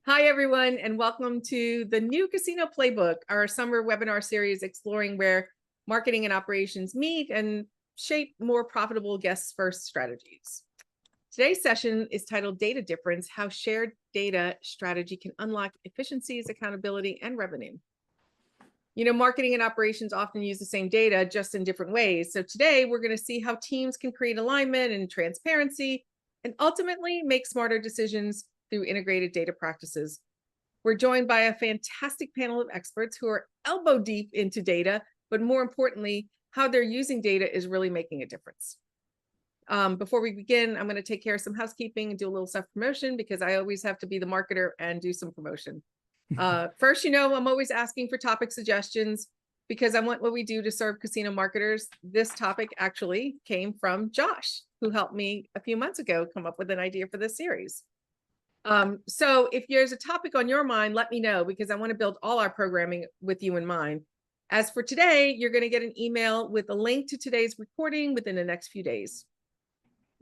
Hi, everyone, and welcome to the new Casino Playbook, our summer webinar series exploring where marketing and operations meet and shape more profitable guest-first strategies. Today's session is titled Data Difference, How Shared Data Strategy Can Unlock Efficiencies, Accountability, and Revenue. You know, marketing and operations often use the same data, just in different ways. So today we're going to see how teams can create alignment and transparency and ultimately make smarter decisions through integrated data practices. We're joined by a fantastic panel of experts who are elbow deep into data, but more importantly, how they're using data is really making a difference. Before we begin, I'm going to take care of some housekeeping and do a little self-promotion because I always have to be the marketer and do some promotion. First, you know, I'm always asking for topic suggestions because I want what we do to serve casino marketers. This topic actually came from Josh, who helped me a few months ago come up with an idea for this series. So if there's a topic on your mind, let me know because I want to build all our programming with you in mind. As for today, you're going to get an email with a link to today's recording within the next few days.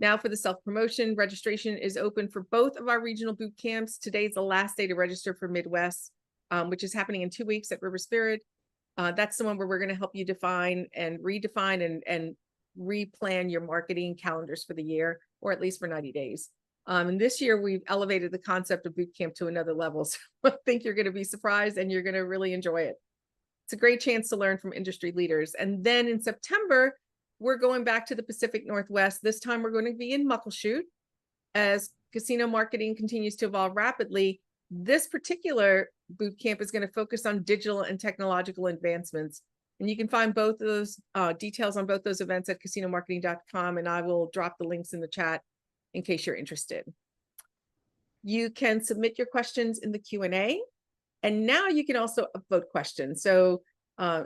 Now for the self-promotion, registration is open for both of our regional boot camps. Today's the last day to register for Midwest, which is happening in 2 weeks at River Spirit. That's the one where we're going to help you define and redefine and replan your marketing calendars for the year, or at least for 90 days. And this year we've elevated the concept of boot camp to another level. So I think you're going to be surprised and you're going to really enjoy it. It's a great chance to learn from industry leaders. And then in September, we're going back to the Pacific Northwest. This time we're going to be in Muckleshoot. As casino marketing continues to evolve rapidly, this particular boot camp is going to focus on digital and technological advancements. And you can find both of those details on both those events at casinomarketing.com, and I will drop the links in the chat in case you're interested. You can submit your questions in the Q&A, and now you can also upvote questions. So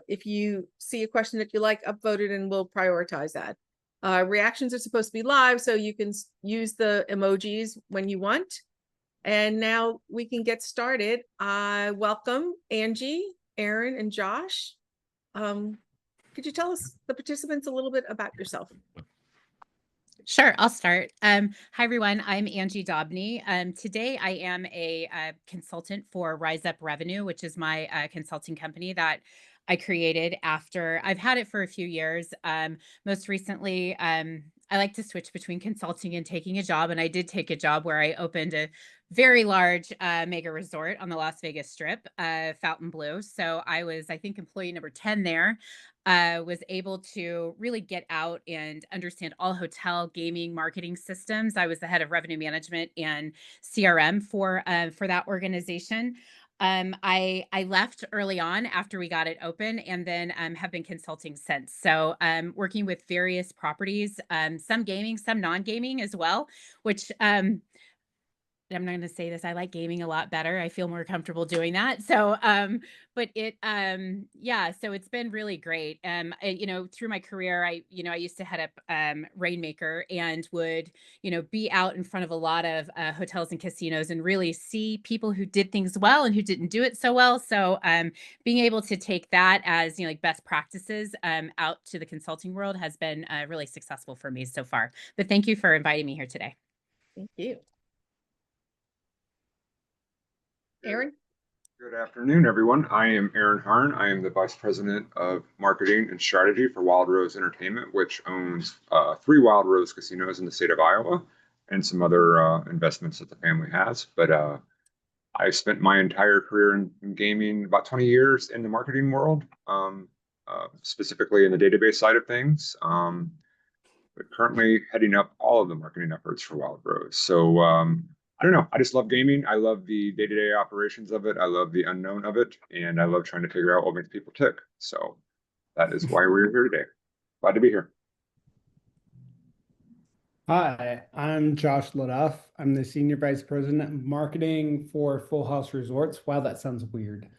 if you see a question that you like, upvote it and we'll prioritize that. Reactions are supposed to be live, so you can use the emojis when you want. And now we can get started. I welcome Angie, Aaron, and Josh. Could you tell us, the participants, a little bit about yourself? Sure, I'll start. Hi, everyone. I'm Angie Dobney. Today, I am a consultant for Rise Up Revenue, which is my consulting company that I created after I've had it for a few years. Most recently, I like to switch between consulting and taking a job. And I did take a job where I opened a very large mega resort on the Las Vegas Strip, Fontainebleau. So I was, I think, employee number 10 there. Was able to really get out and understand all hotel gaming marketing systems. I was the head of revenue management and CRM for that organization. I left early on after we got it open, and then have been consulting since. So working with various properties, some gaming, some non-gaming as well, which I'm not going to say this. I like gaming a lot better. I feel more comfortable doing that. So, but yeah, so it's been really great. You know, through my career, I used to head up Rainmaker and would, be out in front of a lot of hotels and casinos and really see people who did things well and who didn't do it so well. So, being able to take that as, like best practices, out to the consulting world has been really successful for me so far. But thank you for inviting me here today. Thank you. Aaron? Good afternoon, everyone. I am Aaron Harn. I am the Vice President of Marketing and Strategy for Wild Rose Entertainment, which owns 3 Wild Rose casinos in the state of Iowa and some other investments that the family has. But I spent my entire career in gaming, about 20 years in the marketing world, specifically in the database side of things, but currently heading up all of the marketing efforts for Wild Rose. So I don't know. I just love gaming. I love the day-to-day operations of it. I love the unknown of it. And I love trying to figure out what makes people tick. So that is why we're here today. Glad to be here. Hi, I'm Josh LeDuff. I'm the Senior Vice President of Marketing for Full House Resorts. Wow, that sounds weird.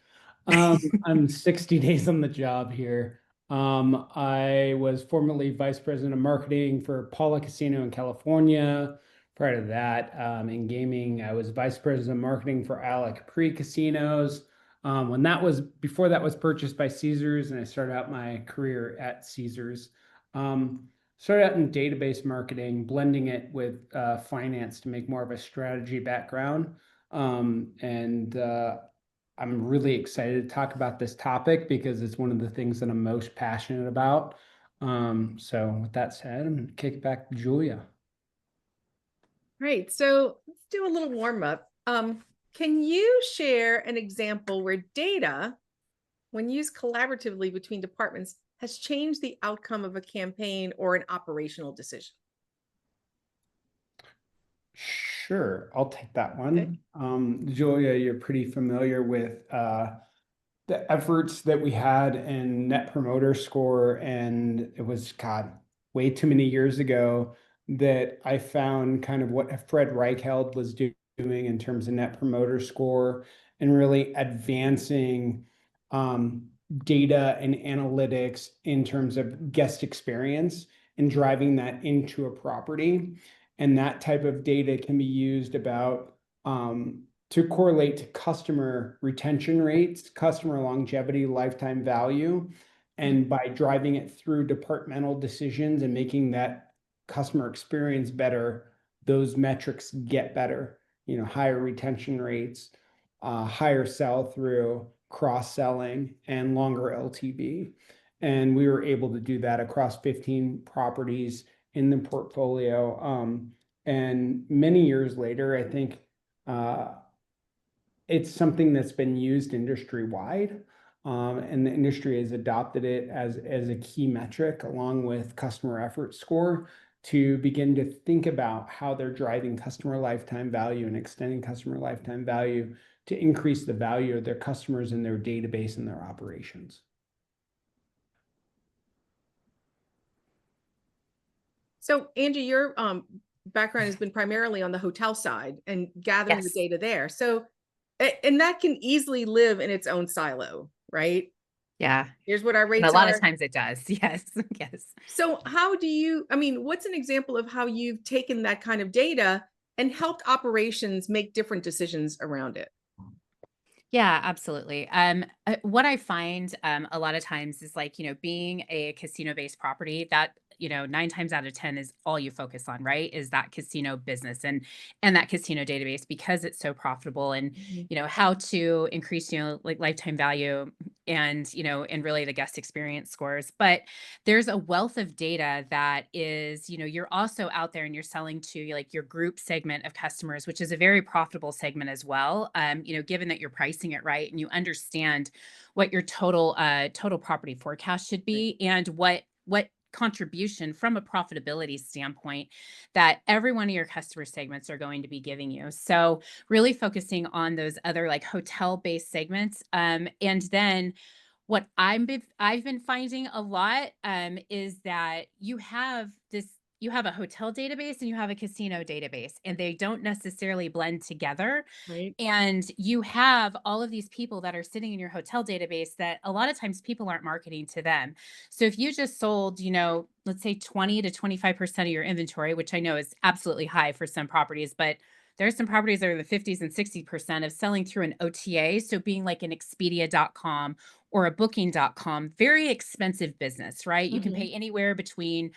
I'm 60 days on the job here. I was formerly Vice President of Marketing for Paula Casino in California. Prior to that, in gaming, I was Vice President of Marketing for Alec Capri Casinos. Before that was purchased by Caesars, and I started out my career at Caesars. Started out in database marketing, blending it with finance to make more of a strategy background. I'm really excited to talk about this topic because it's one of the things that I'm most passionate about. So with that said, I'm gonna kick it back to Julia. Great. So let's do a little warm up. Can you share an example where data, when used collaboratively between departments, has changed the outcome of a campaign or an operational decision? Sure, I'll take that one. Julia, you're pretty familiar with the efforts that we had in Net Promoter Score, and it was, God, way too many years ago that I found kind of what Fred Reichheld was doing in terms of Net Promoter Score and really advancing data and analytics in terms of guest experience and driving that into a property. And that type of data can be used about to correlate to customer retention rates, customer longevity, lifetime value. And by driving it through departmental decisions and making that customer experience better, those metrics get better. Higher retention rates, higher sell-through, cross-selling, and longer LTV. And we were able to do that across 15 properties in the portfolio. And many years later, I think it's something that's been used industry-wide, and the industry has adopted it as a key metric along with customer effort score to begin to think about how they're driving customer lifetime value and extending customer lifetime value to increase the value of their customers in their database and their operations. So Angie, your background has been primarily on the hotel side and gathering the Yes. data there. So, and that can easily live in its own silo, right? Yeah. Here's what our And rates a lot are. of times it does. Yes. Yes. So how do you, what's an example of how you've taken that kind of data and helped operations make different decisions around it? Yeah, absolutely. What I find a lot of times is like, being a casino-based property that, 9 times out of 10 is all you focus on, right? Is that casino business and that casino database because it's so profitable and, how to increase, like lifetime value and, and really the guest experience scores. But there's a wealth of data that is, you're also out there and you're selling to like your group segment of customers, which is a very profitable segment as well. Given that you're pricing it right and you understand what your total property forecast should be and what contribution from a profitability standpoint that every one of your customer segments are going to be giving you. So really focusing on those other like hotel based segments. And then what I've been finding a lot is that you have a hotel database and you have a casino database, and they don't necessarily blend together. Right. And you have all of these people that are sitting in your hotel database that a lot of times people aren't marketing to them. So if you just sold, let's say 20 to 25% of your inventory, which I know is absolutely high for some properties, but there are some properties that are the 50s and 60% of selling through an OTA. So being like an Expedia.com or a Booking.com, very expensive business, right? You can pay anywhere between,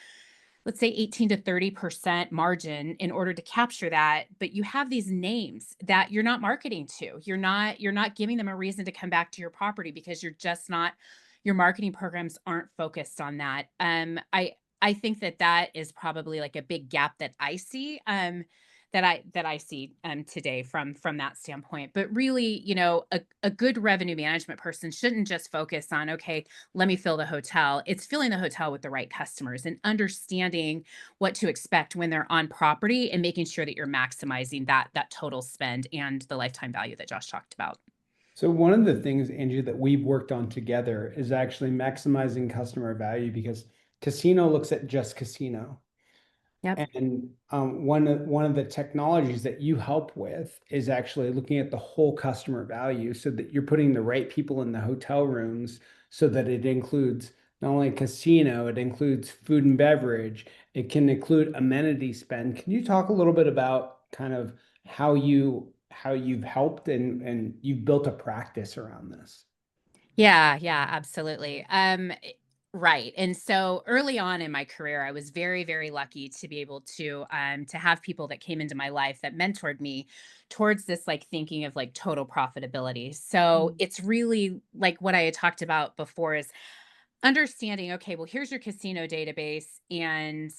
let's say 18 to 30% margin in order to capture that, but you have these names that you're not marketing to. You're not giving them a reason to come back to your property because your marketing programs aren't focused on that. I think that is probably like a big gap that I see today from that standpoint. But really, a good revenue management person shouldn't just focus on, okay, let me fill the hotel. It's filling the hotel with the right customers and understanding what to expect when they're on property and making sure that you're maximizing that total spend and the lifetime value that Josh talked about. So one of the things, Angie, that we've worked on together is actually maximizing customer value because casino looks at just casino. Yep. And one of the technologies that you help with is actually looking at the whole customer value so that you're putting the right people in the hotel rooms so that it includes not only casino, it includes food and beverage, it can include amenity spend. Can you talk a little bit about kind of how you've helped and you've built a practice around this? Yeah, absolutely. Right. And so early on in my career, I was very, very lucky to be able to have people that came into my life that mentored me towards this like thinking of like total profitability. So Mm. it's really like what I had talked about before is understanding, okay, well, here's your casino database and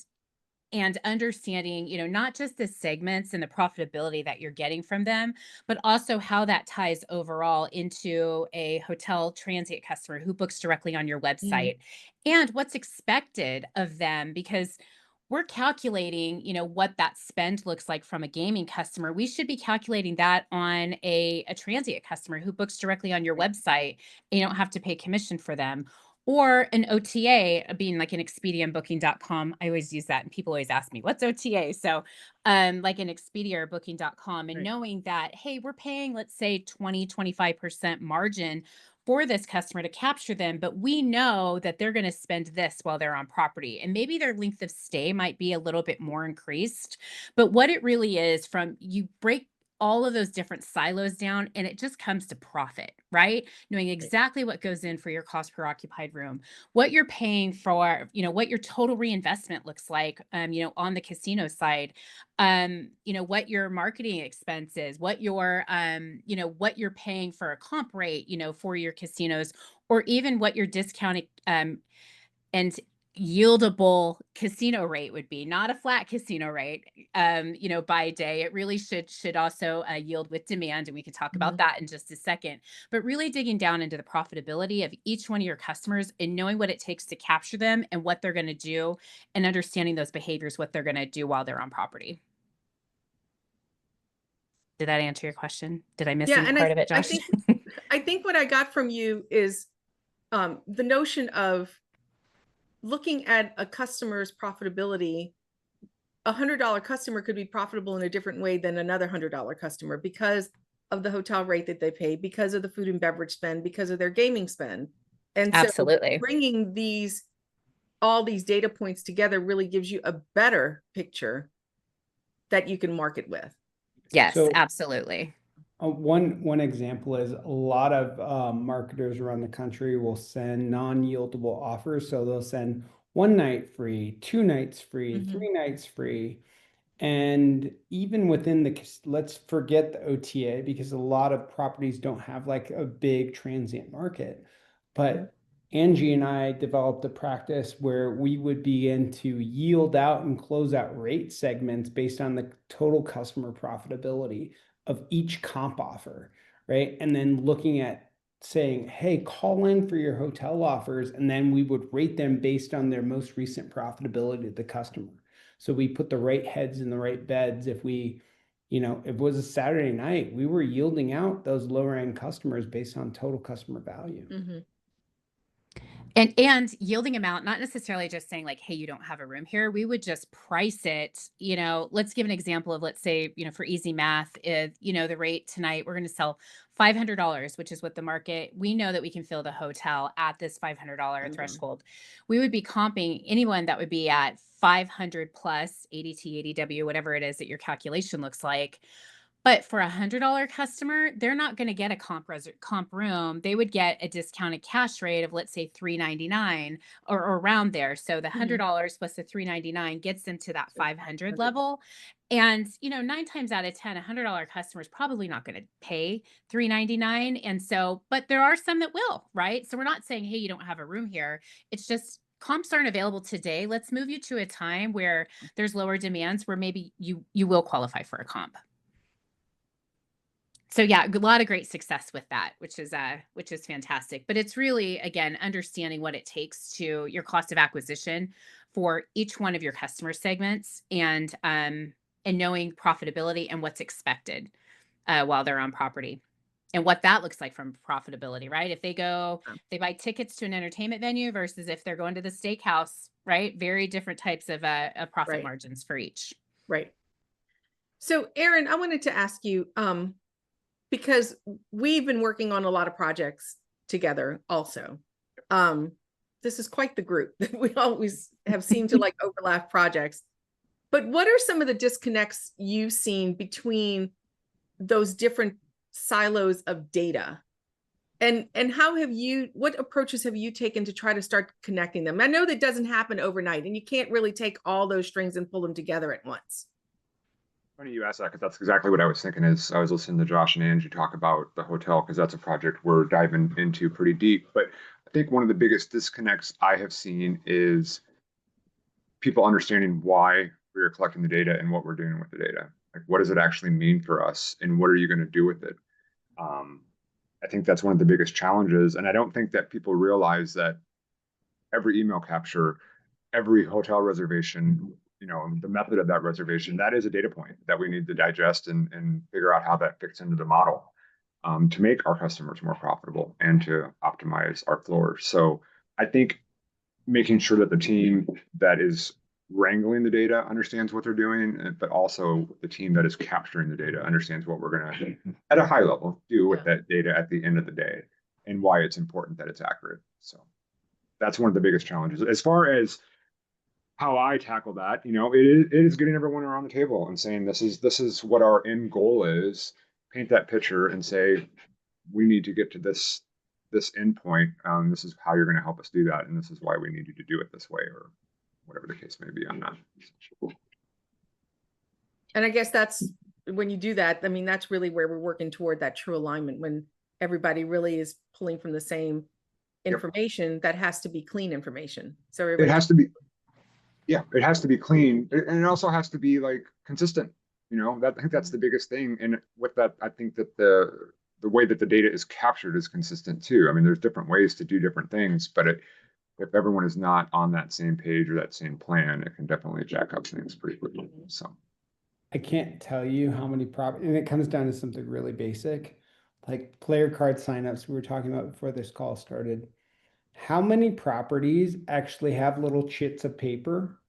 understanding, not just the segments and the profitability that you're getting from them, but also how that ties overall into a hotel transient customer who books directly on your Mhm. website and what's expected of them because we're calculating, what that spend looks like from a gaming customer. We should be calculating that on a transient customer who books directly on your Right. website. And you don't have to pay commission for them or an OTA being like an Expedia and Booking.com. I always use that and people always ask me, what's OTA? So like an Expedia or Booking.com and Right. knowing that, hey, we're paying, let's say 20-25% margin for this customer to capture them, but we know that they're going to spend this while they're on property. And maybe their length of stay might be a little bit more increased. But what it really is from you break all of those different silos down and it just comes to profit, right? Knowing Right. exactly what goes in for your cost per occupied room, what you're paying for, what your total reinvestment looks like, on the casino side, what your marketing expense is, what you're paying for a comp rate, for your casinos, or even what your discounted and yieldable casino rate would be, not a flat casino rate, by day. It really should also yield with demand, and we could talk about Mhm. that in just a second. But really digging down into the profitability of each one of your customers and knowing what it takes to capture them and what they're going to do, and understanding those behaviors, what they're going to do while they're on property. Did that answer your question? Did I miss Yeah, any and part of it, I Josh? think I think what I got from you is the notion of looking at a customer's profitability. $100 customer could be profitable in a different way than another $100 customer because of the hotel rate that they pay, because of the food and beverage spend, because of their gaming spend. And so Absolutely. bringing all these data points together really gives you a better picture that you can market with. Yes, So absolutely. one example is a lot of marketers around the country will send non-yieldable offers. So they'll send 1 night free, 2 nights free, Mhm. 3 nights free. And even within let's forget the OTA because a lot of properties don't have like a big transient market. Mhm. But Angie and I developed a practice where we would begin to yield out and close out rate segments based on the total customer profitability of each comp offer, right? And then looking at saying, hey, call in for your hotel offers, and then we would rate them based on their most recent profitability to the customer. So we put the right heads in the right beds. If it was a Saturday night, we were yielding out those lower end customers based on total customer value. Mhm. And yielding amount, not necessarily just saying like, hey, you don't have a room here. We would just price it, let's give an example of, let's say, for easy math is, the rate tonight, we're going to sell $500, which is what the market, we know that we can fill the hotel at this $500 Mhm. threshold. We would be comping anyone that would be at 500 plus ADT, ADW, whatever it is that your calculation looks like. But for $100 customer, they're not going to get a comp room. They would get a discounted cash rate of, let's say, $399 or around there. So the Mhm. $100 plus the $399 gets them to that So 500 100. level. And 9 times out of 10, $100 customer is probably not going to pay $399. And so, but there are some that will, right? So we're not saying, hey, you don't have a room here. It's just comps aren't available today. Let's move you to a time where there's lower demands, where maybe you will qualify for a comp. So yeah, a lot of great success with that, which is fantastic. But it's really, again, understanding what it takes to your cost of acquisition for each one of your customer segments, and knowing profitability and what's expected while they're on property, and what that looks like from profitability, right? If they buy tickets to an entertainment venue versus if they're going to the steakhouse, right? Very different types of profit Right. margins for each. Right. So Aaron, I wanted to ask you, because we've been working on a lot of projects together also. Um, this is quite the group that we always have seemed to like overlap projects. But what are some of the disconnects you've seen between those different silos of data And how have you, what approaches have you taken to try to start connecting them? I know that doesn't happen overnight, and you can't really take all those strings and pull them together at once. Funny you asked that, because that's exactly what I was thinking as I was listening to Josh and Angie talk about the hotel, because that's a project we're diving into pretty deep. But I think one of the biggest disconnects I have seen is people understanding why we are collecting the data and what we're doing with the data. Like, what does it actually mean for us, and what are you going to do with it? I think that's one of the biggest challenges, and I don't think that people realize that every email capture, every hotel reservation, the method of that reservation, that is a data point that we need to digest and figure out how that fits into the model, to make our customers more profitable and to optimize our floors. So I think making sure that the team that is wrangling the data understands what they're doing, but also the team that is capturing the data understands what we're going to, at a high level, do with that data at the end of the day, and why it's important that it's accurate. So that's one of the biggest challenges. As far as how I tackle that, it is getting everyone around the table and saying, this is what our end goal is. Paint that picture and say, we need to get to this endpoint. This is how you're going to help us do that, and this is why we need you to do it this way, or whatever the case may be on that. And I guess that's when you do that, I mean, that's really where we're working toward that true alignment, when everybody really is pulling from the same information. That has to be clean information. So it has to be, it has to be clean, and it also has to be like consistent. I think that's the biggest thing. And with that, I think that the way that the data is captured is consistent too. I mean, there's different ways to do different things, but if everyone is not on that same page or that same plan, it can definitely jack up things pretty quickly. So I can't tell you how many and it comes down to something really basic, like player card signups we were talking about before this call started. How many properties actually have little chits of paper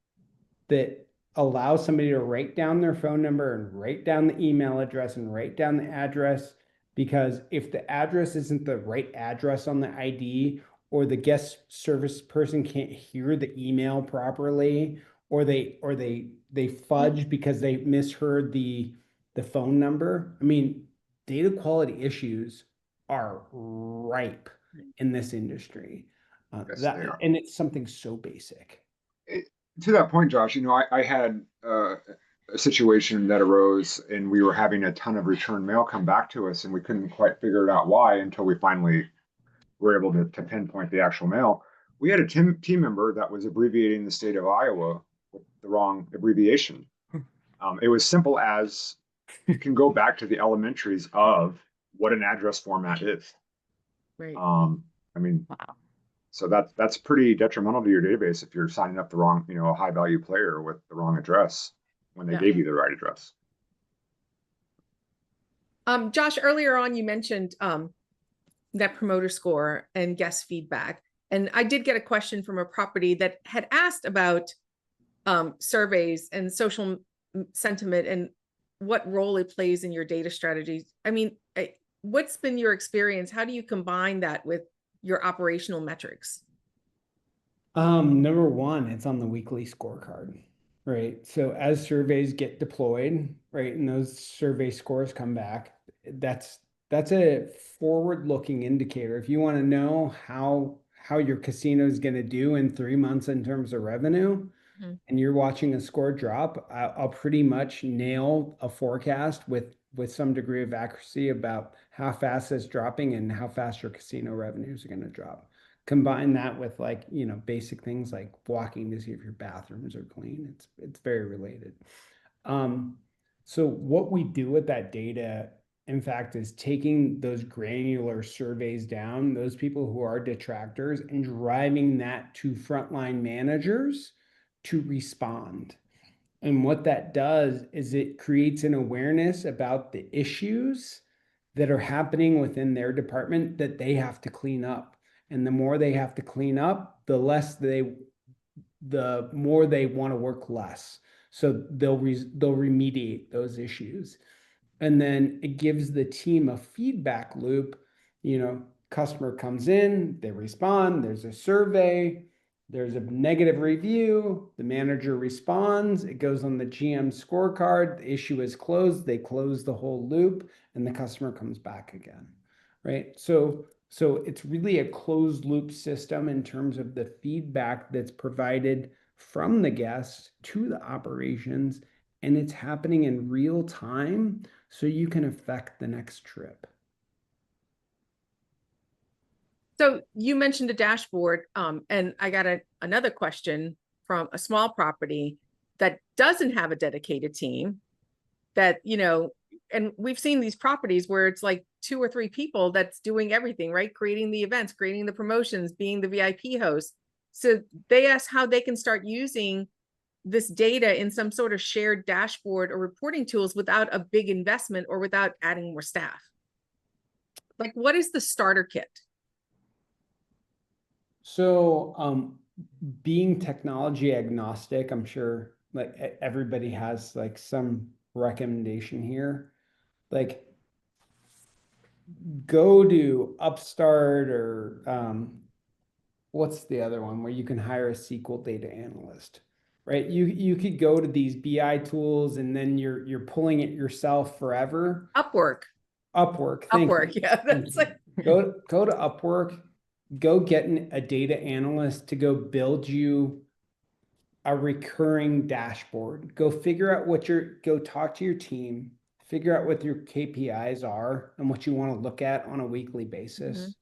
that allow somebody to write down their phone number and write down the email address and write down the address? Because if the address isn't the right address on the ID, or the guest service person can't hear the email properly, or they fudge because they misheard the phone number. I mean, data quality issues are ripe in this industry. And it's something so basic. To that point, Josh, I had a situation that arose, and we were having a ton of return mail come back to us, and we couldn't quite figure it out why until we finally were able to pinpoint the actual mail. We had a team member that was abbreviating the state of Iowa with the wrong abbreviation. It was simple as, you can go back to the elementaries of what an address format is. Right. I mean, Wow. So that's pretty detrimental to your database if you're signing up the wrong, a high value player with the wrong address when they gave you the right address. Josh, earlier on you mentioned Net Promoter Score and guest feedback, and I did get a question from a property that had asked about surveys and social sentiment and what role it plays in your data strategies. I mean, what's been your experience? How do you combine that with your operational metrics? Number one, it's on the weekly scorecard, right? So as surveys get deployed, right, and those survey scores come back, that's a forward-looking indicator. If you want to know how your casino is going to do in 3 months in terms of revenue, and you're watching a score drop, I'll pretty much nail a forecast with some degree of accuracy about how fast it's dropping and how fast your casino revenues are going to drop. Combine that with basic things like walking to see if your bathrooms are clean. It's very related. So what we do with that data, in fact, is taking those granular surveys down, those people who are detractors, and driving that to frontline managers to respond. And what that does is it creates an awareness about the issues that are happening within their department that they have to clean up. And the more they have to clean up, the more they want to work less. So they'll remediate those issues. And then it gives the team a feedback loop. Customer comes in, they respond, there's a survey, there's a negative review, the manager responds, it goes on the GM scorecard, the issue is closed, they close the whole loop, and the customer comes back again, right? So So it's really a closed loop system in terms of the feedback that's provided from the guests to the operations, and it's happening in real time so you can affect the next trip. So you mentioned a dashboard, and I got another question from a small property that doesn't have a dedicated team that, and we've seen these properties where it's like 2 or 3 people that's doing everything, right? Creating the events, creating the promotions, being the VIP host. So they ask how they can start using this data in some sort of shared dashboard or reporting tools without a big investment or without adding more staff. Like, what is the starter kit? So being technology agnostic, I'm sure like everybody has like some recommendation here. Like go to Upstart or what's the other one where you can hire a SQL data analyst, right? You could go to these BI tools and then you're pulling it yourself forever. Upwork. Thank Upwork, you. yeah. That's like Go to Upwork, go get a data analyst to go build you a recurring dashboard. Go figure out go talk to your team, figure out what your KPIs are and what you want to look at on a weekly basis.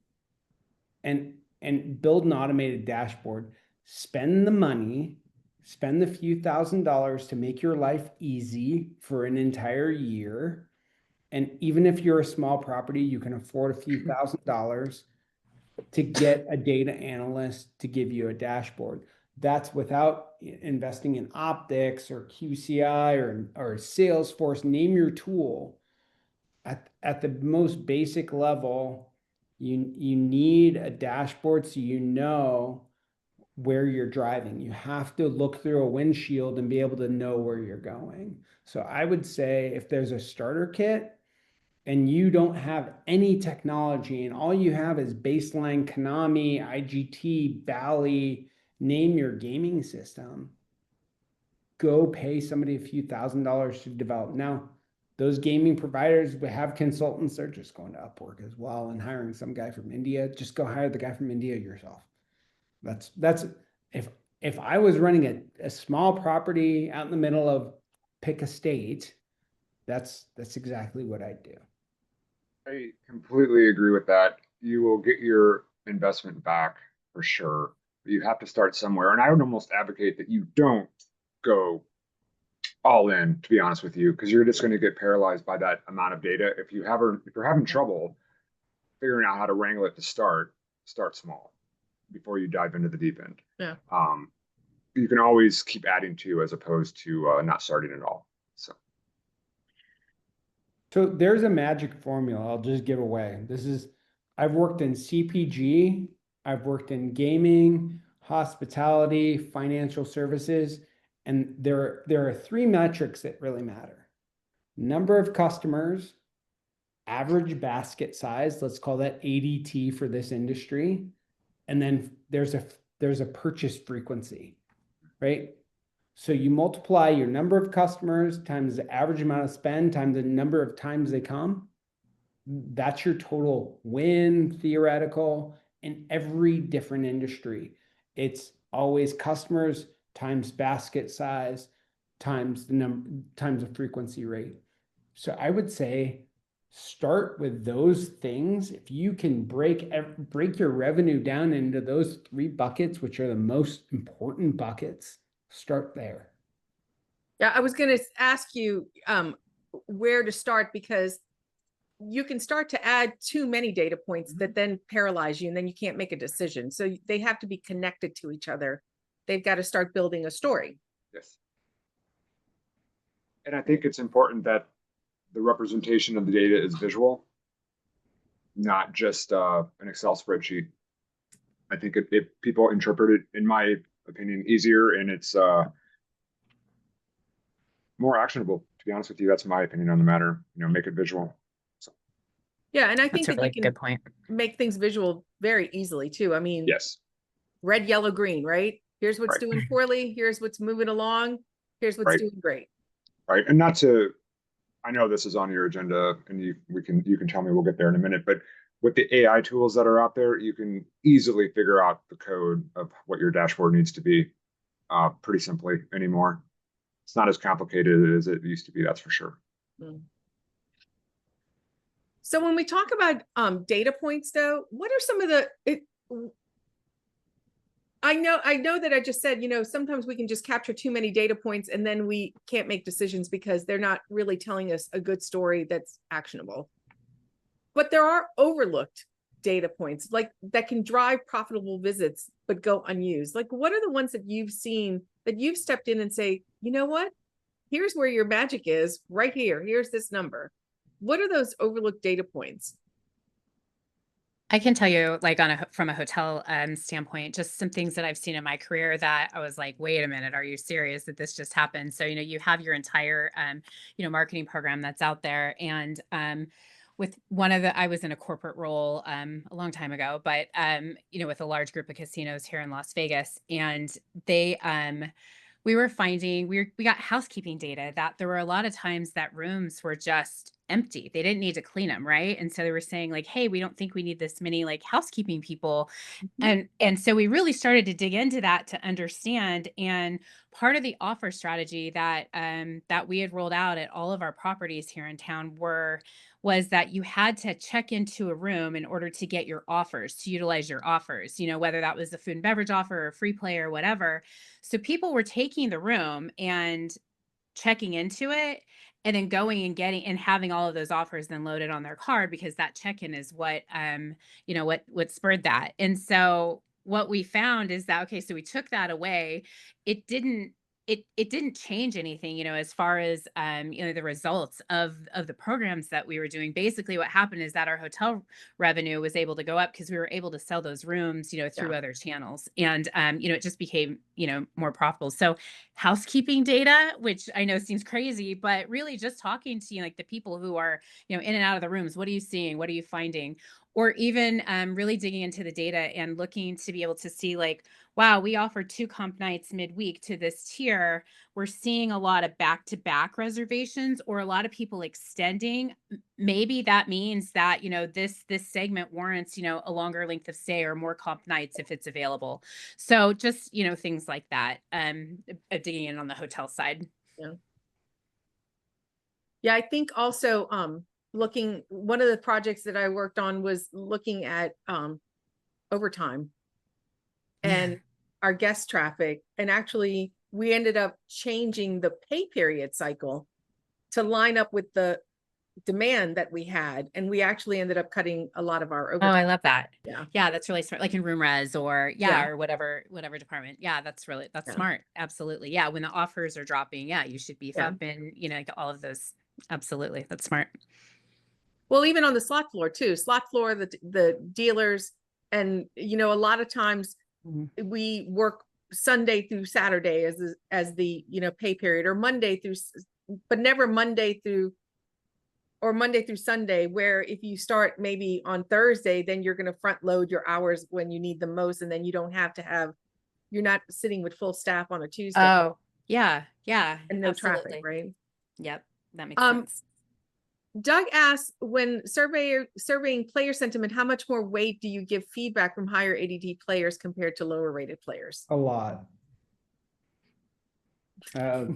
And build an automated dashboard. Spend the money, spend the few $1,000s to make your life easy for an entire year. And even if you're a small property, you can afford a few $1,000s to get a data analyst to give you a dashboard. That's without investing in optics or QCI or Salesforce, name your tool. At the most basic level, you need a dashboard so you know where you're driving. You have to look through a windshield and be able to know where you're going. So I would say if there's a starter kit and you don't have any technology and all you have is baseline Konami, IGT, Bally, name your gaming system, go pay somebody a few $1,000s to develop. Now, those gaming providers we have consultants, they're just going to Upwork as well and hiring some guy from India. Just go hire the guy from India yourself. That's if I was running a small property out in the middle of pick a state, that's exactly what I'd do. I completely agree with that. You will get your investment back for sure. But you have to start somewhere. And I would almost advocate that you don't go all in, to be honest with you, because you're just going to get paralyzed by that amount of data. If you're having trouble figuring out how to wrangle it to start small before you dive into the deep end. Yeah. You can always keep adding to as opposed to not starting at all. So there's a magic formula I'll just give away. I've worked in CPG, I've worked in gaming, hospitality, financial services, and there are 3 metrics that really matter. Number of customers, average basket size, let's call that ADT for this industry, and then there's a purchase frequency, right? So you multiply your number of customers times the average amount of spend times the number of times they come. That's your total win theoretical in every different industry. It's always customers times basket size times the frequency rate. So I would say start with those things. If you can break your revenue down into those 3 buckets, which are the most important buckets, start there. Yeah, I was going to ask you where to start, because you can start to add too many data points that then paralyze you and then you can't make a decision. So they have to be connected to each other. They've got to start building a story. Yes. And I think it's important that the representation of the data is visual, not just an Excel spreadsheet. I think if people interpret it, in my opinion, easier, and it's more actionable. To be honest with you, that's my opinion on the matter. Make it visual. So. Yeah, and I think That's a that really you good can point. make things visual very easily too. I mean, Yes. Red, yellow, green, right? Here's what's Right. doing poorly. Here's what's moving along. Here's what's Right. doing great. Right. And not to, I know this is on your agenda, and you can tell me, we'll get there in a minute, but with the AI tools that are out there, you can easily figure out the code of what your dashboard needs to be pretty simply anymore. It's not as complicated as it used to be, that's for sure. So when we talk about data points, though, what are some of I know that I just said, sometimes we can just capture too many data points and then we can't make decisions because they're not really telling us a good story that's actionable. But there are overlooked data points like that can drive profitable visits but go unused. Like, what are the ones that you've seen that you've stepped in and say, you know what? Here's where your magic is right here. Here's this number. What are those overlooked data points? I can tell you, like from a hotel standpoint, just some things that I've seen in my career that I was like, wait a minute, are you serious that this just happened? So, you have your entire, marketing program that's out there. And with I was in a corporate role a long time ago, but, with a large group of casinos here in Las Vegas. And they, we were finding, we got housekeeping data that there were a lot of times that rooms were just empty. They didn't need to clean them, right? And so they were saying like, hey, we don't think we need this many like housekeeping people. And so we really started to dig into that to understand. And part of the offer strategy that that we had rolled out at all of our properties here in town was that you had to check into a room in order to get your offers, to utilize your offers, whether that was a food and beverage offer or free play or whatever. So people were taking the room and checking into it and then going and getting and having all of those offers then loaded on their card, because that check-in is what what spurred that. And so what we found is that, okay, so we took that away. It didn't change anything, as far as the results of the programs that we were doing. Basically what happened is that our hotel revenue was able to go up because we were able to sell those rooms, through other channels. And it just became, more profitable. So housekeeping data, which I know seems crazy, but really just talking to like the people who are, in and out of the rooms, what are you seeing? What are you finding? Or even really digging into the data and looking to be able to see like, wow, we offer 2 comp nights midweek to this tier. We're seeing a lot of back-to-back reservations or a lot of people extending. Maybe that means that, this segment warrants, a longer length of stay or more comp nights if it's available. So just, things like that, digging in on the hotel side. Yeah, I think also one of the projects that I worked on was looking at overtime and our guest traffic. And actually we ended up changing the pay period cycle to line up with the demand that we had. And we actually ended up cutting a lot of our Oh, overtime. I love that. Yeah. Yeah, that's really smart. Like in room res or or whatever department. Yeah, that's smart. Absolutely. Yeah, when the offers are dropping, you should beef up and, like all of those. Absolutely. That's smart. Well, even on the slot floor too, the dealers, and a lot of times we work Sunday through Saturday as the pay period, or Monday through, but never Monday through Sunday, where if you start maybe on Thursday, then you're going to front load your hours when you need them most, and then you don't have to you're not sitting with full staff on a Tuesday. Oh, yeah, and no absolutely. traffic, right? Yep, that makes sense. Doug asks, when surveying player sentiment, how much more weight do you give feedback from higher ADT players compared to lower rated players? A lot. A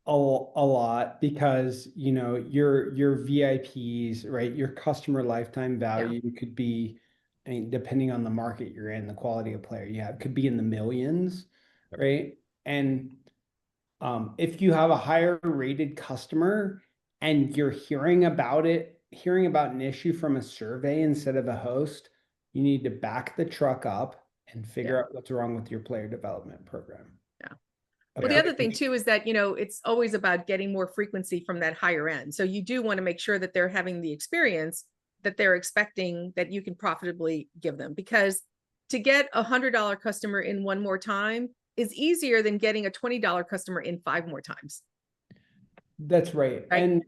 lot, because your VIPs, right? Your customer lifetime value could be, I mean, depending on the market you're in, the quality of player you have could be in the millions, right? And if you have a higher rated customer and you're hearing about an issue from a survey instead of a host, you need to back the truck up and figure out what's wrong with your player development program. Well, the other thing too is that, it's always about getting more frequency from that higher end. So you do want to make sure that they're having the experience that they're expecting, that you can profitably give them, because to get $100 customer in one more time is easier than getting a $20 customer in 5 more times. That's right. And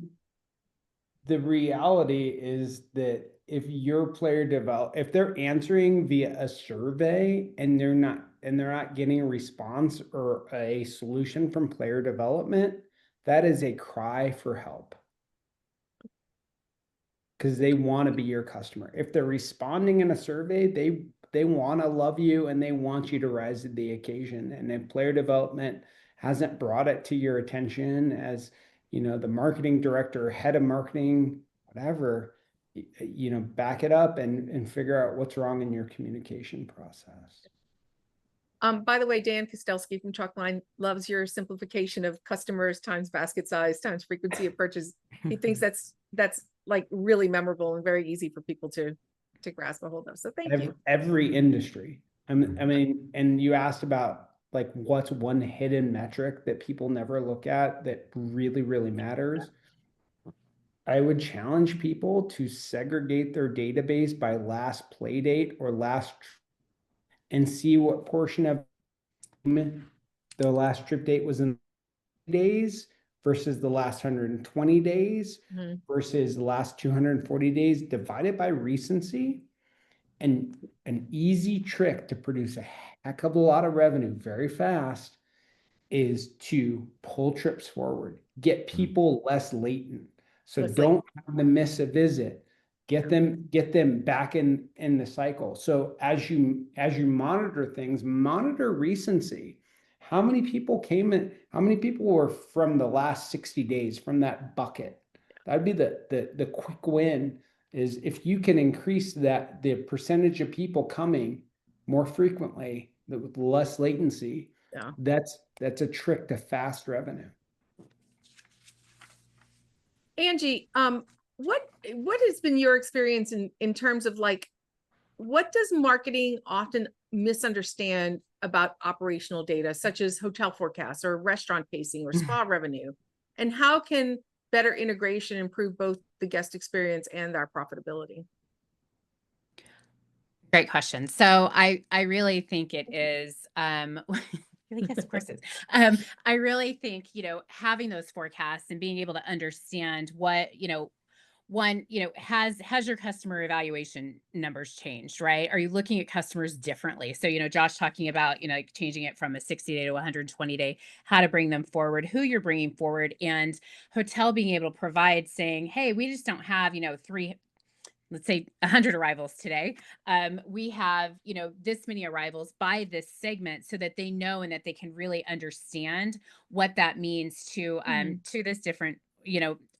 the reality is that if your player if they're answering via a survey and they're not getting a response or a solution from player development, that is a cry for help. because they want to be your customer. If they're responding in a survey, they want to love you and they want you to rise to the occasion. And if player development hasn't brought it to your attention as, the marketing director, head of marketing, whatever, back it up and figure out what's wrong in your communication process. By the way, Dan Kostelski from Chalkline loves your simplification of customers times basket size times frequency of purchase. He thinks that's like really memorable and very easy for people to grasp a hold of. So thank you. Every industry. I mean, and you asked about like what's one hidden metric that people never look at that really, really matters. I would challenge people to segregate their database by last play date or and see what portion of the last trip date was in days versus the last 120 days versus the last 240 days, divided by recency. And an easy trick to produce a heck of a lot of revenue very fast is to pull trips forward, get people less latent. So don't have them miss a visit. Get them back in the cycle. So as you monitor things, monitor recency. How many people came in? How many people were from the last 60 days from that bucket? That'd be the quick win. Is if you can increase the percentage of people coming more frequently with less latency. Yeah, that's a trick to fast revenue. Angie, what has been your experience in terms of like, what does marketing often misunderstand about operational data, such as hotel forecasts or restaurant pacing or spa revenue? And how can better integration improve both the guest experience and our profitability? Great question. So I really think it is, yes, of course it is. I really think, having those forecasts and being able to understand what, has your customer evaluation numbers changed, right? Are you looking at customers differently? So, Josh talking about, like changing it from a 60-day to 120-day, how to bring them forward, who you're bringing forward, and hotel being able to provide saying, hey, we just don't have, let's say 100 arrivals today. We have, this many arrivals by this segment so that they know and that they can really understand what that means to this different,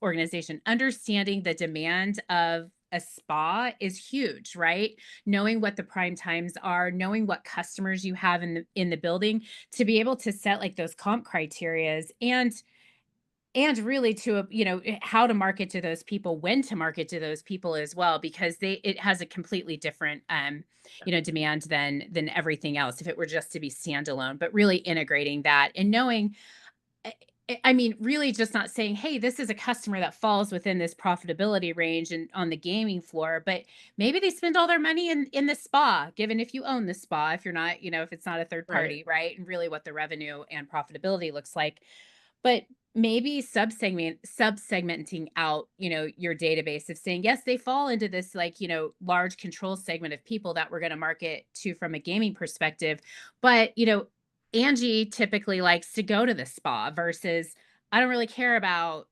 organization. Understanding the demand of a spa is huge, right? Knowing what the prime times are, knowing what customers you have in the building to be able to set like those comp criterias and really to, how to market to those people, when to market to those people as well, because it has a completely different, demand than everything else if it were just to be standalone, but really integrating that and knowing, I mean, really just not saying, hey, this is a customer that falls within this profitability range and on the gaming floor, but maybe they spend all their money in the spa, given if you own the spa, if you're not, if it's not a third party, right? And really what the revenue and profitability looks like. But maybe subsegmenting out, your database of saying, yes, they fall into this like, large control segment of people that we're going to market to from a gaming perspective. But, Angie typically likes to go to the spa versus I don't really care about,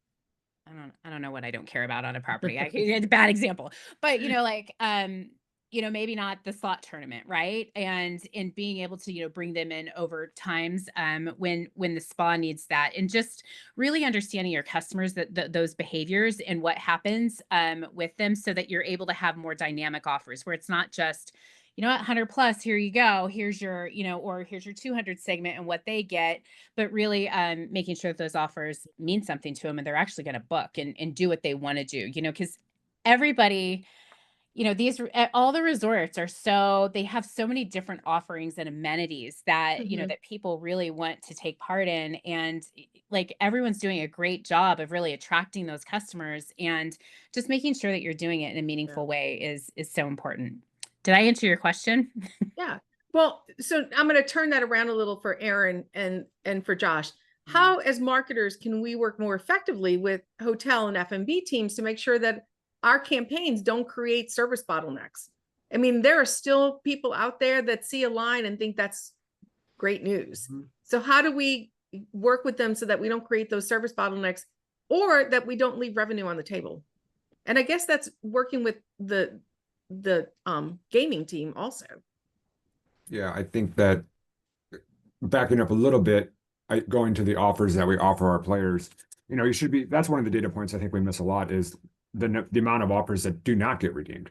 I don't know what I don't care about on a property. It's a bad example, but maybe not the slot tournament, right? And being able to, bring them in over times when the spa needs that, and just really understanding your customers, those behaviors and what happens with them, so that you're able to have more dynamic offers where it's not just, at 100 plus, here you go, here's your, or here's your 200 segment and what they get, but really making sure that those offers mean something to them and they're actually going to book and do what they want to do, because everybody, all the resorts they have so many different offerings and amenities that, that people really want to take part in. And like everyone's doing a great job of really attracting those customers, and just making sure that you're doing it in a meaningful way is so important. Did I answer your question? Yeah. Well, so I'm going to turn that around a little for Aaron and for Josh. How, as marketers, can we work more effectively with hotel and F&B teams to make sure that our campaigns don't create service bottlenecks? I mean, there are still people out there that see a line and think that's great news. So how do we work with them so that we don't create those service bottlenecks, or that we don't leave revenue on the table? And I guess that's working with the gaming team also. Yeah, I think that backing up a little bit, going to the offers that we offer our players, you should be, that's one of the data points I think we miss a lot is the amount of offers that do not get redeemed.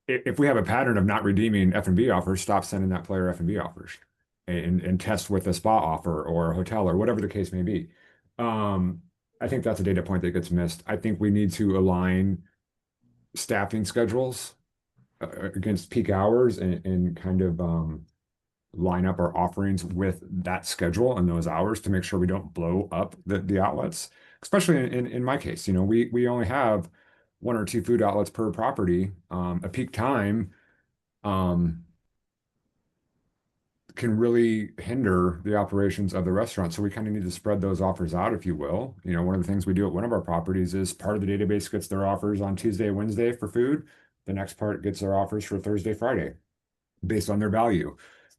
If we have a pattern of not redeeming F&B offers, stop sending that player F&B offers and test with a spa offer or a hotel or whatever the case may be. I think that's a data point that gets missed. I think we need to align staffing schedules against peak hours and kind of line up our offerings with that schedule and those hours to make sure we don't blow up the outlets. Especially in my case, we only have 1 or 2 food outlets per property. A peak time can really hinder the operations of the restaurant. So we kind of need to spread those offers out, if you will. One of the things we do at one of our properties is part of the database gets their offers on Tuesday, Wednesday for food. The next part gets their offers for Thursday, Friday, based on their value.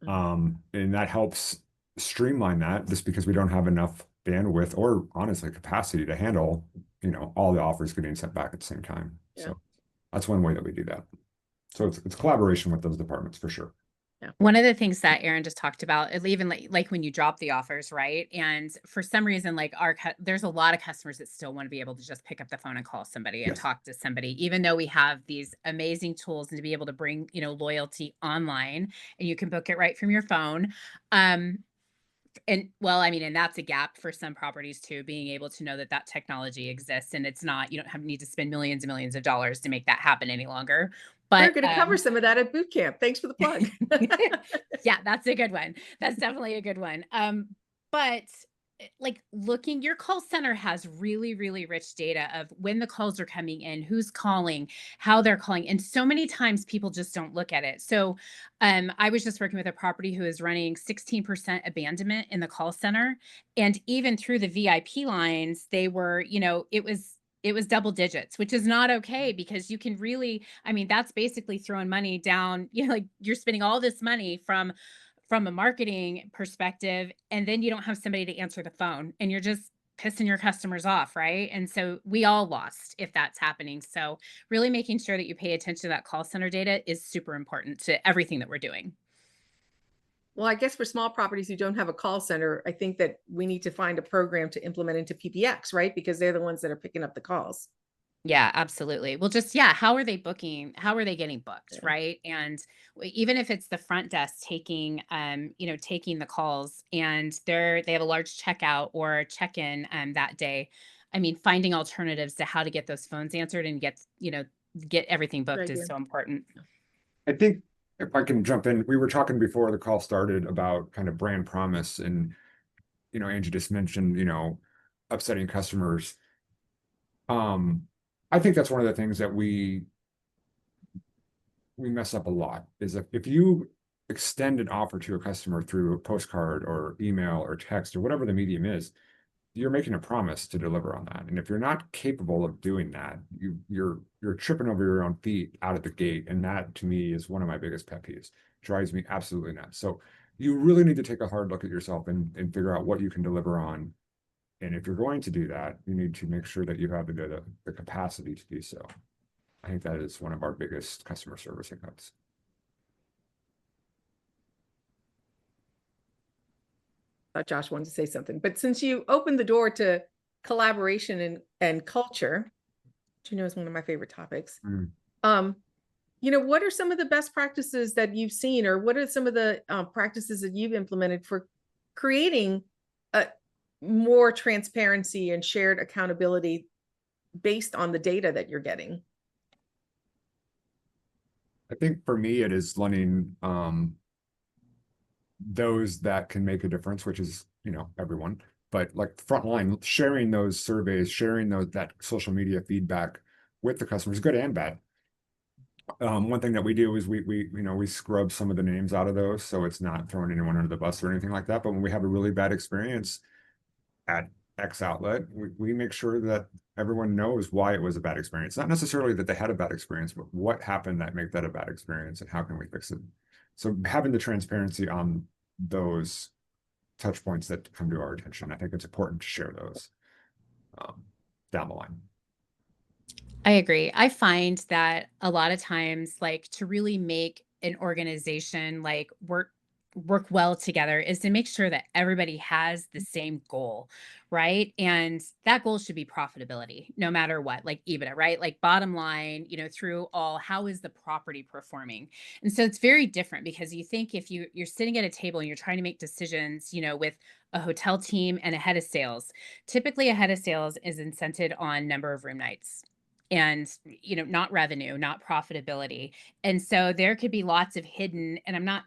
And that helps streamline that just because we don't have enough bandwidth or honestly capacity to handle, all the offers getting sent back at the same time. Yeah. So that's one way that we do that. So it's collaboration with those departments for sure. Yeah. One of the things that Aaron just talked about, even like when you drop the offers, right? And for some reason, like there's a lot of customers that still want to be able to just pick up the phone and call somebody and Yes. talk to somebody, even though we have these amazing tools and to be able to bring, loyalty online and you can book it right from your phone. And well, I mean, and that's a gap for some properties too, being able to know that that technology exists and it's not, you don't need to spend millions and millions of dollars to make that happen any longer. But we're going to cover some of that at boot camp. Thanks for the plug. yeah, that's a good one. That's definitely a good one. But like your call center has really, really rich data of when the calls are coming in, who's calling, how they're calling. And so many times people just don't look at it. So I was just working with a property who is running 16% abandonment in the call center. And even through the VIP lines, they were, it was double digits, which is not okay because you can really, I mean, that's basically throwing money down, like you're spending all this money from a marketing perspective, and then you don't have somebody to answer the phone and you're just pissing your customers off, right? And so we all lost if that's happening. So really making sure that you pay attention to that call center data is super important to everything that we're doing. Well, I guess for small properties who don't have a call center, I think that we need to find a program to implement into PPX, right? Because they're the ones that are picking up the calls. Yeah, absolutely. Well, just, yeah, how are they booking? How are they getting booked, Yeah. right? And even if it's the front desk taking, taking the calls and they have a large checkout or check-in that day. I mean, finding alternatives to how to get those phones answered and get everything booked Right, is yeah. so important. I think if I can jump in, we were talking before the call started about kind of brand promise and, Angie just mentioned, upsetting customers. I think that's one of the things that we mess up a lot is if you extend an offer to a customer through a postcard or email or text or whatever the medium is, you're making a promise to deliver on that. And if you're not capable of doing that, you're tripping over your own feet out of the gate. And that to me is one of my biggest pet peeves. Drives me absolutely nuts. So you really need to take a hard look at yourself and figure out what you can deliver on. And if you're going to do that, you need to make sure that you have the capacity to do so. I think that is one of our biggest customer service hiccups. Josh wanted to say something, but since you opened the door to collaboration and culture, which is one of my favorite topics, what are some of the best practices that you've seen, or what are some of the practices that you've implemented for creating more transparency and shared accountability based on the data that you're getting? I think for me, it is letting those that can make a difference, which is, everyone, but like frontline, sharing those surveys, sharing that social media feedback with the customers, good and bad. One thing that we do is we scrub some of the names out of those, so it's not throwing anyone under the bus or anything like that. But when we have a really bad experience at X outlet, we make sure that everyone knows why it was a bad experience. Not necessarily that they had a bad experience, but what happened that made that a bad experience and how can we fix it? So having the transparency on those touch points that come to our attention, I think it's important to share those down the line. I agree. I find that a lot of times, like, to really make an organization like work well together is to make sure that everybody has the same goal, right? And that goal should be profitability, no matter what, like EBITDA, right? Like bottom line, through all, how is the property performing? And so it's very different because you think if you're sitting at a table and you're trying to make decisions, with a hotel team and a head of sales. Typically a head of sales is incented on number of room nights and not revenue, not profitability. And so there could be lots of hidden, and I'm not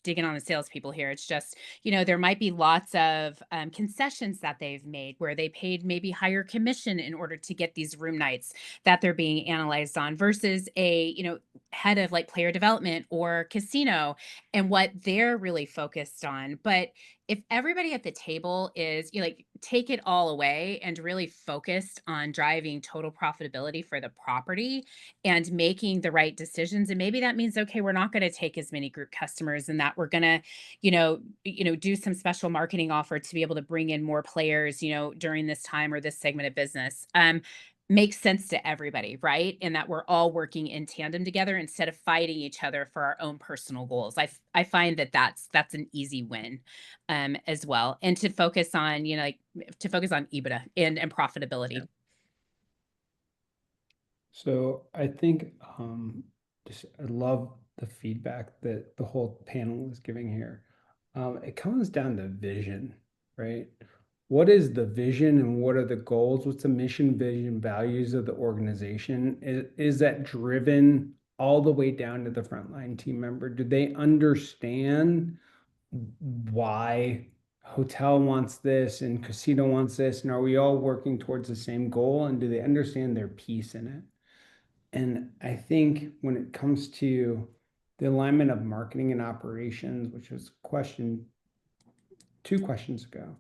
digging on the salespeople here. It's just, there might be lots of concessions that they've made where they paid maybe higher commission in order to get these room nights that they're being analyzed on versus a, head of like player development or casino and what they're really focused on. But if everybody at the table is like take it all away and really focused on driving total profitability for the property and making the right decisions, and maybe that means okay, we're not going to take as many group customers and that we're going to do some special marketing offer to be able to bring in more players during this time or this segment of business. Makes sense to everybody, right? And that we're all working in tandem together instead of fighting each other for our own personal goals. I find that that's an easy win as well. And to focus on, like to focus on EBITDA and profitability. So I think I love the feedback that the whole panel is giving here. It comes down to vision, right? What is the vision and what are the goals? What's the mission, vision, values of the organization? Is that driven all the way down to the frontline team member? Do they understand why hotel wants this and casino wants this? And are we all working towards the same goal? And do they understand their piece in it? And I think when it comes to the alignment of marketing and operations, which was question 2 questions ago,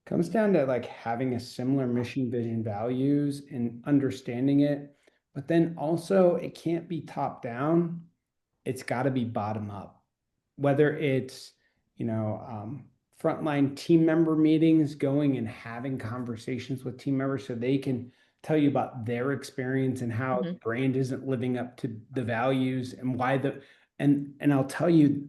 comes down to like having a similar mission, vision, values and understanding it. But then also it can't be top down. It's got to be bottom up, whether it's, frontline team member meetings, going and having conversations with team members so they can tell you about their experience and how the brand isn't living up to the values and why and I'll tell you,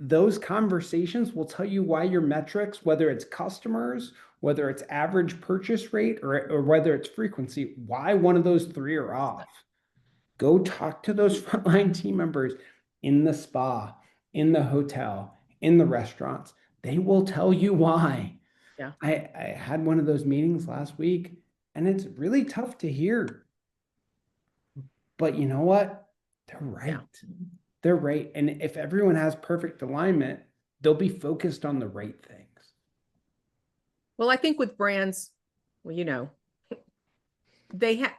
those conversations will tell you why your metrics, whether it's customers, whether it's average purchase rate, or whether it's frequency, why one of those three are off. Go talk to those frontline team members in the spa, in the hotel, in the restaurants. They will tell you why. Yeah. I had one of those meetings last week, and it's really tough to hear. But you know what? They're right. Yeah. They're right. And if everyone has perfect alignment, they'll be focused on the right things. Well, I think with brands, well, they have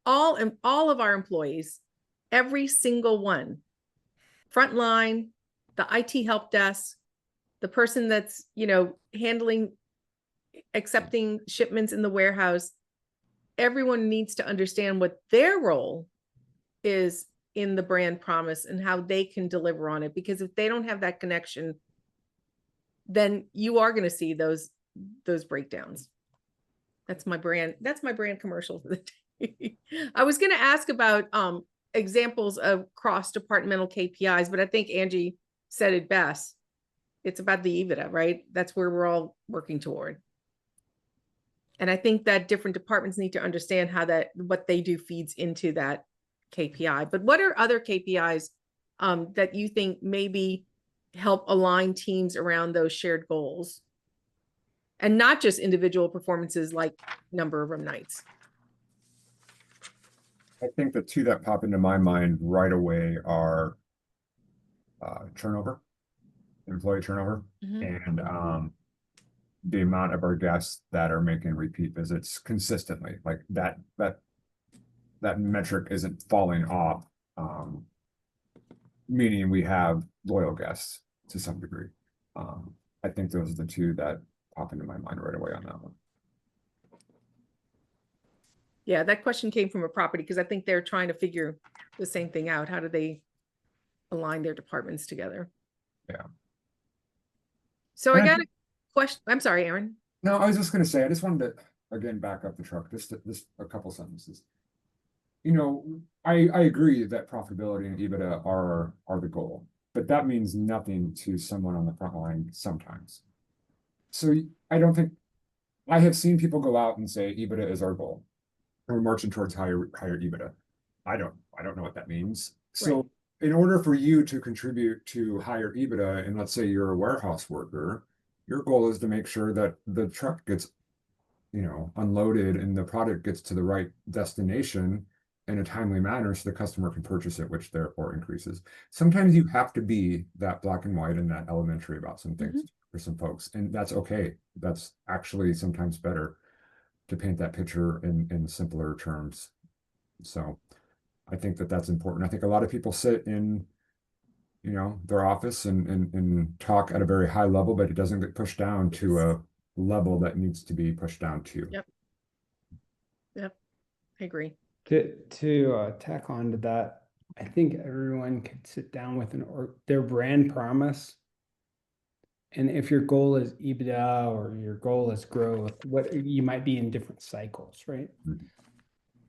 all of our employees, every single one, frontline, the IT help desk, the person that's, handling, accepting shipments in the warehouse, everyone needs to understand what their role is in the brand promise and how they can deliver on it. Because if they don't have that connection, then you are going to see those breakdowns. That's my brand commercial for the day. I was going to ask about examples of cross-departmental KPIs, but I think Angie said it best. It's about the EBITDA, right? That's where we're all working toward. And I think that different departments need to understand how what they do feeds into that KPI. But what are other KPIs that you think maybe help align teams around those shared goals? And not just individual performances like number of room nights. I think the two that pop into my mind right away are turnover, employee turnover, and the amount of our guests that are making repeat visits consistently. Like that metric isn't falling off, meaning we have loyal guests to some degree. I think those are the two that pop into my mind right away on that one. Yeah, that question came from a property because I think they're trying to figure the same thing out. How do they align their departments together? Yeah. So I got a question. I'm sorry, Aaron. No, I was just going to say, I just wanted to, again, back up the truck, just a couple sentences. you know, I agree that profitability and EBITDA are the goal, but that means nothing to someone on the front line sometimes. So I don't think I have seen people go out and say EBITDA is our goal. We're marching towards higher EBITDA. I don't know what that means. So in order for you to contribute to higher EBITDA, and let's say you're a warehouse worker, your goal is to make sure that the truck gets, unloaded and the product gets to the right destination in a timely manner so the customer can purchase it, which therefore increases. Sometimes you have to be that black and white and that elementary about some things for some folks, and that's okay. That's actually sometimes better to paint that picture in simpler terms. So I think that that's important. I think a lot of people sit in, their office and talk at a very high level, but it doesn't get pushed down to a level that needs to be pushed down to. Yep, I agree. To tack on to that, I think everyone could sit down with their brand promise. And if your goal is EBITDA or your goal is growth, what you might be in different cycles, right?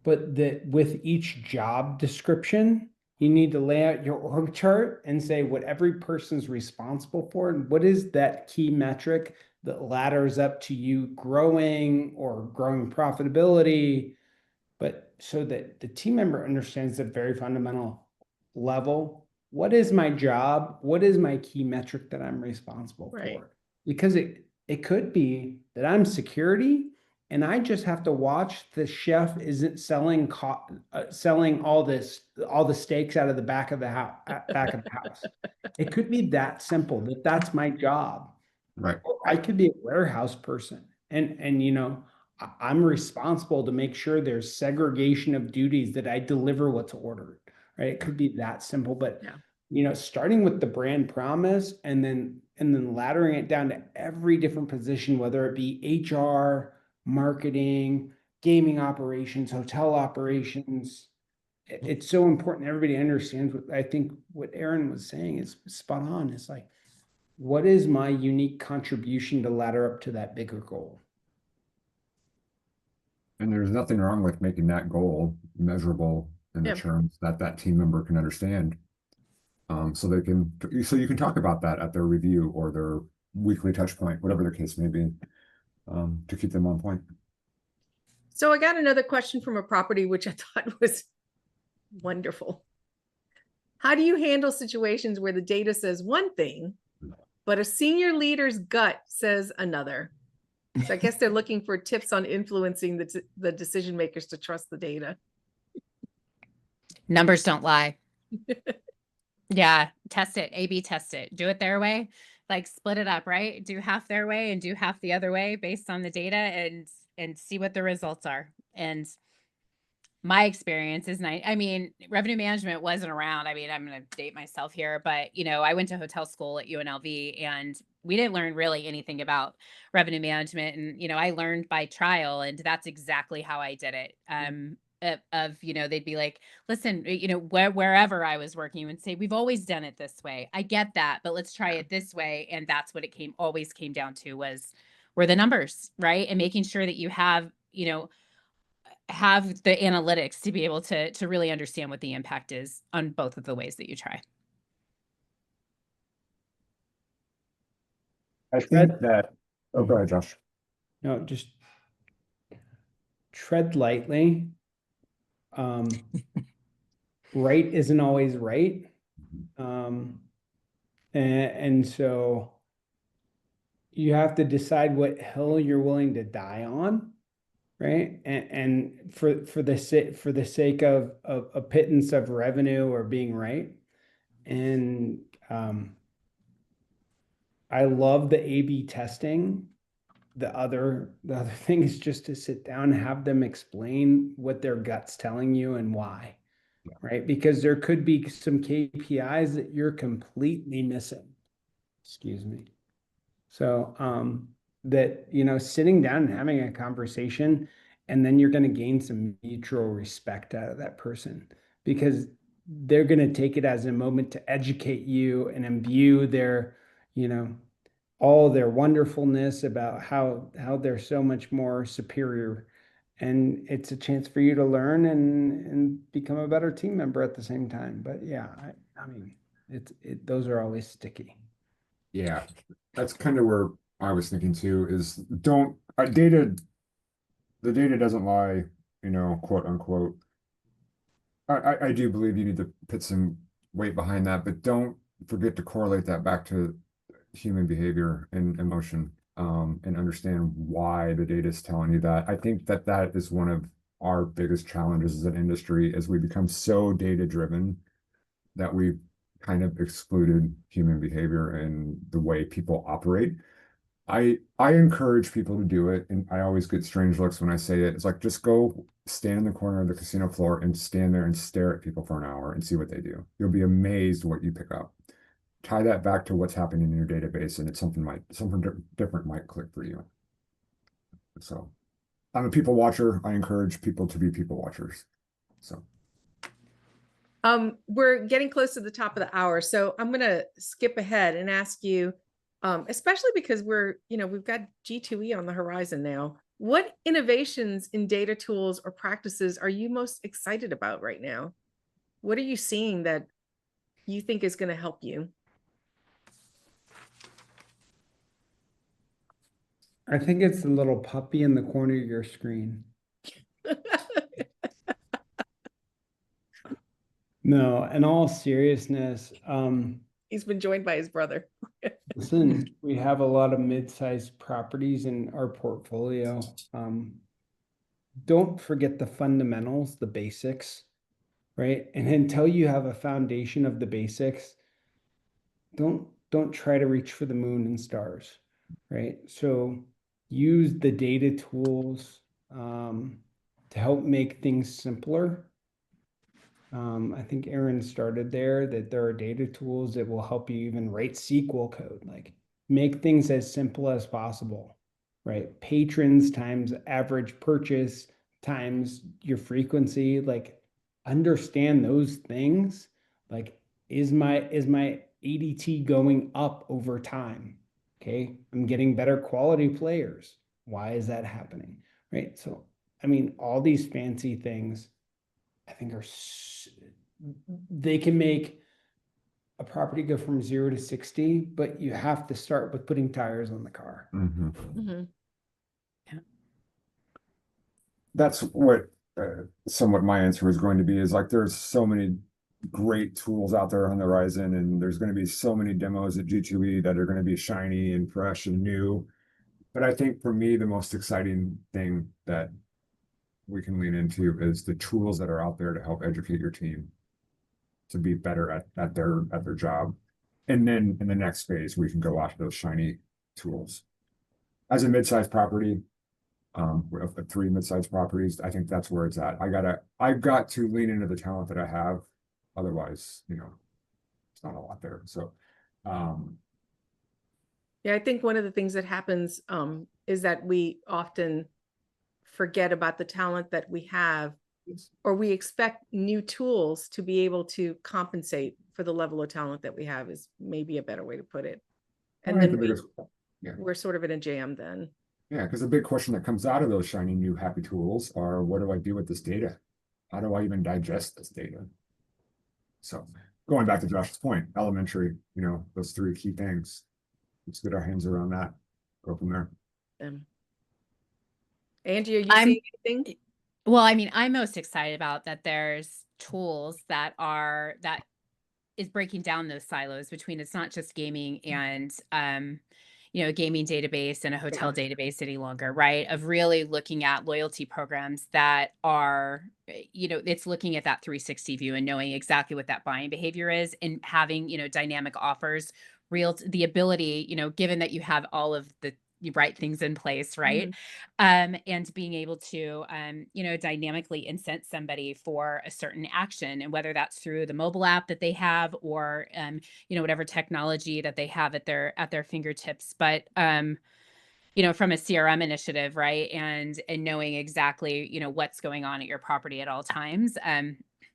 But that with each job description, you need to lay out your org chart and say what every person's responsible for and what is that key metric that ladders up to you growing or growing profitability, but so that the team member understands at a very fundamental level, what is my job? What is my key metric that I'm responsible for? Because it could be that I'm security and I just have to watch the chef isn't selling all the steaks out of the back of the house. It could be that simple that's my job. Right. I could be a warehouse person and I'm responsible to make sure there's segregation of duties that I deliver what's ordered, right? It could be that simple, but starting with the brand promise and then laddering it down to every different position, whether it be HR, marketing, gaming operations, hotel operations. It's so important everybody understands I think what Aaron was saying is spot on. It's like, what is my unique contribution to ladder up to that bigger goal? And there's nothing wrong with making that goal measurable in the terms that team member can understand. So you can talk about that at their review or their weekly touch point, whatever the case may be, to keep them on point. So I got another question from a property, which I thought was wonderful. How do you handle situations where the data says one thing, but a senior leader's gut says another? So I guess they're looking for tips on influencing the decision makers to trust the data. Numbers don't lie. Yeah, test it, A/B test it, do it their way, like split it up, right? Do half their way and do half the other way based on the data and see what the results are. And my experience is nice. I mean, revenue management wasn't around. I mean, I'm going to date myself here, but I went to hotel school at UNLV and we didn't learn really anything about revenue management. And, I learned by trial and that's exactly how I did it. They'd be like, listen, wherever I was working would say, we've always done it this way. I get that, but let's try it this way. And that's what it always came down to were the numbers, right? And making sure that you have the analytics to be able to really understand what the impact is on both of the ways that you try. I think that, oh, go ahead, Josh. No, just tread lightly. Right isn't always right. And so you have to decide what hill you're willing to die on, right? And for the sake of a pittance of revenue or being right. And I love the A/B testing. The other thing is just to sit down and have them explain what their gut's telling you and why, right? Because there could be some KPIs that you're completely missing. Excuse me. So that, sitting down and having a conversation, and then you're going to gain some mutual respect out of that person because they're going to take it as a moment to educate you and imbue their, all their wonderfulness about how they're so much more superior and it's a chance for you to learn and become a better team member at the same time. But yeah, I mean, those are always sticky. Yeah, that's kind of where I was thinking too, is don't, the data doesn't lie, quote unquote. I do believe you need to put some weight behind that, but don't forget to correlate that back to human behavior and emotion, and understand why the data is telling you that. I think that that is one of our biggest challenges as an industry, as we become so data driven that we've kind of excluded human behavior and the way people operate. I encourage people to do it, and I always get strange looks when I say it. It's like, just go stand in the corner of the casino floor and stand there and stare at people for an hour and see what they do. You'll be amazed what you pick up. Tie that back to what's happening in your database, and it's something different might click for you. So I'm a people watcher. I encourage people to be people watchers. So we're getting close to the top of the hour, so I'm gonna skip ahead and ask you, especially because we've got G2E on the horizon now. What innovations in data tools or practices are you most excited about right now? What are you seeing that you think is going to help you? I think it's the little puppy in the corner of your screen. No, in all seriousness, he's been joined by his brother. listen, we have a lot of mid-sized properties in our portfolio. Don't forget the fundamentals, the basics, right? And until you have a foundation of the basics, don't try to reach for the moon and stars, right? So use the data tools to help make things simpler. I think Aaron started there, that there are data tools that will help you even write SQL code, like make things as simple as possible, right? Patrons times average purchase times your frequency, like understand those things. Like, is my ADT going up over time? Okay, I'm getting better quality players. Why is that happening? Right? So, I mean, all these fancy things, I think they can make a property go from 0 to 60, but you have to start with putting tires on the car. That's what somewhat my answer is going to be, is like, there's so many great tools out there on the horizon, and there's going to be so many demos at G2E that are going to be shiny and fresh and new. But I think for me, the most exciting thing that we can lean into is the tools that are out there to help educate your team to be better at their job. And then in the next phase, we can go after those shiny tools. As a mid-sized property, of 3 mid-sized properties, I think that's where it's at. I've got to lean into the talent that I have. Otherwise, it's not a lot there. So, yeah, I think one of the things that happens is that we often forget about the talent that we have, or we expect new tools to be able to compensate for the level of talent that we have, is maybe a better way to put it. And then we're sort of in a jam then. Yeah, because the big question that comes out of those shiny new happy tools are, what do I do with this data? How do I even digest this data? So going back to Josh's point, elementary, those 3 key things. Let's get our hands around that. Go from there. Angie, are you seeing anything? Well, I mean, I'm most excited about that there's tools that is breaking down those silos between, it's not just gaming and a gaming database and a hotel database any longer, right? Of really looking at loyalty programs that are, it's looking at that 360 view and knowing exactly what that buying behavior is, and having, dynamic offers, the ability, given that you have all of the right things in place, right? And being able to, dynamically incent somebody for a certain action, and whether that's through the mobile app that they have, or, whatever technology that they have at their fingertips. But, from a CRM initiative, right? And knowing exactly, what's going on at your property at all times.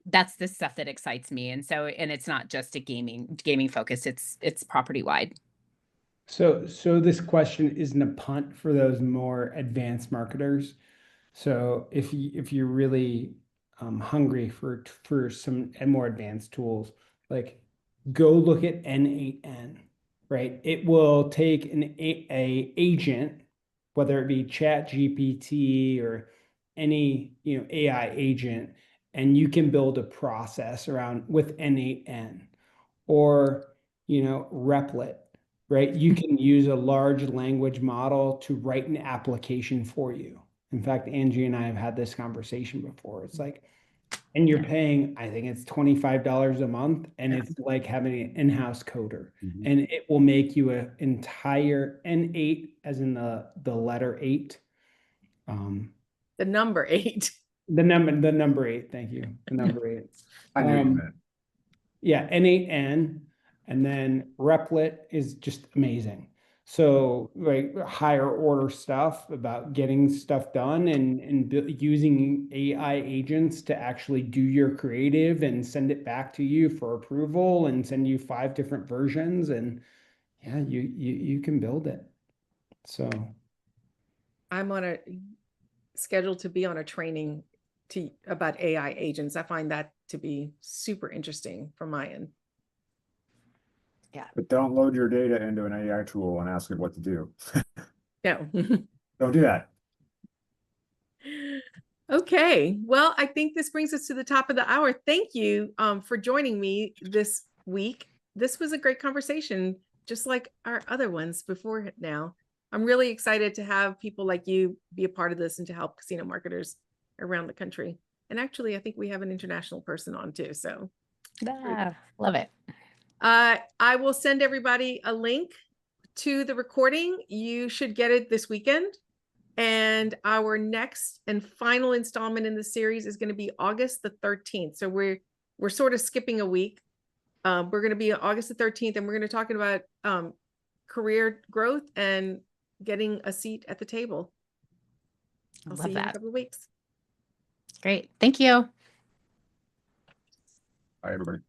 That's the stuff that excites me. And it's not just a gaming focus, it's property wide. So this question isn't a punt for those more advanced marketers. So if you're really hungry for some more advanced tools, like go look at N8N, right? It will take a agent, whether it be Chat GPT or any AI agent, and you can build a process around with N8N or Replit, right? You can use a large language model to write an application for you. In fact, Angie and I have had this conversation before. It's like, and you're paying, I think it's $25 a month, and it's like having an in-house coder, and it will make you an entire N8, as in the letter 8. The number 8. The number 8. Thank you. The number 8. I knew you meant. Yeah, N8N, and then Replit is just amazing. So like higher order stuff about getting stuff done and using AI agents to actually do your creative and send it back to you for approval and send you 5 different versions, and yeah, you can build it. So I'm on a schedule to be on a training about AI agents. I find that to be super interesting from my end. But don't load your data into an AI tool and ask it what to do. No. Don't do that. Okay, well, I think this brings us to the top of the hour. Thank you for joining me this week. This was a great conversation, just like our other ones before now. I'm really excited to have people like you be a part of this and to help casino marketers around the country. And actually, I think we have an international person on too, so. Love it. I will send everybody a link to the recording. You should get it this weekend. And our next and final installment in the series is going to be August the 13th. So we're sort of skipping a week. We're going to be August the 13th, and we're going to talk about career growth and getting a seat at the table. I'll see you in a couple of weeks. Great. Thank you. Bye, everybody.